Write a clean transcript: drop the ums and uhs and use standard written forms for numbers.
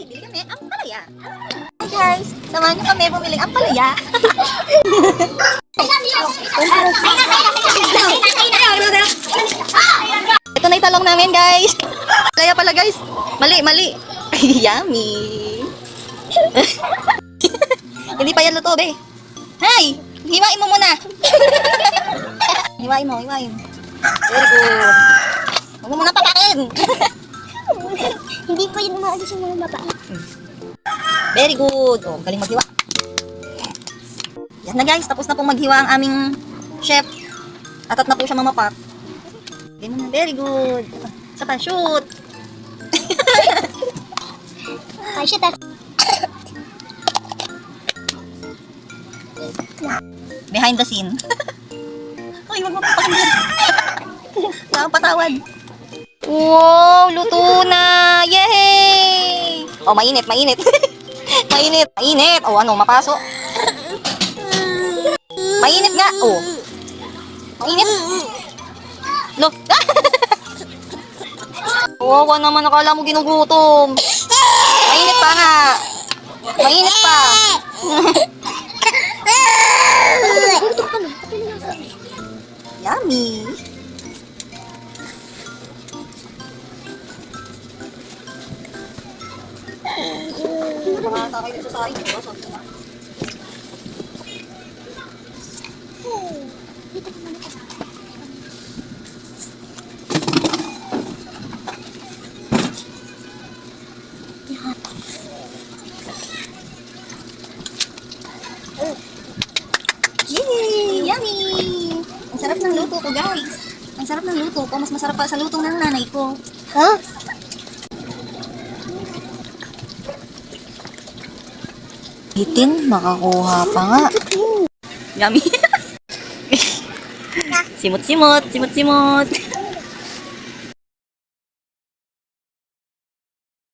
bibili kami ang palaya. Hi guys, samahan niyo kami bumili ang palaya. Ito na yung talong namin guys. Palaya pala guys. Mali, mali. Yummy. Hindi pa yan luto, be. Hay! Hiwain mo muna. Hiwain mo, hiwain. Very good. Huwag mo muna papakin. Hindi po yun umaalis yung mga baba. Very good. Oh, galing maghiwa. Yan na guys, tapos na pong maghiwa ang aming chef. Atat na po siya mamapak. Game mo na, very good. Isa pa, shoot. Ay, shit ah. Behind the scene. Uy, wag mo papakinggan. Nakapatawad. Wow, luto na! Yay! Oh, mainit, mainit. Mainit, mainit. Oh, ano, mapaso. Mainit nga. Oh. Mainit. Lo. Wawa naman, nakala mo ginugutom. Mainit pa nga. Mainit pa. Yummy. Nakakakay dito sa akin. Yay! Yummy! Ang sarap ng luto ko, guys. Ang sarap ng luto ko. Mas masarap pa sa luto ng nanay ko. Huh? Itin, makakuha pa nga. Yummy. Simot-simot, simot-simot.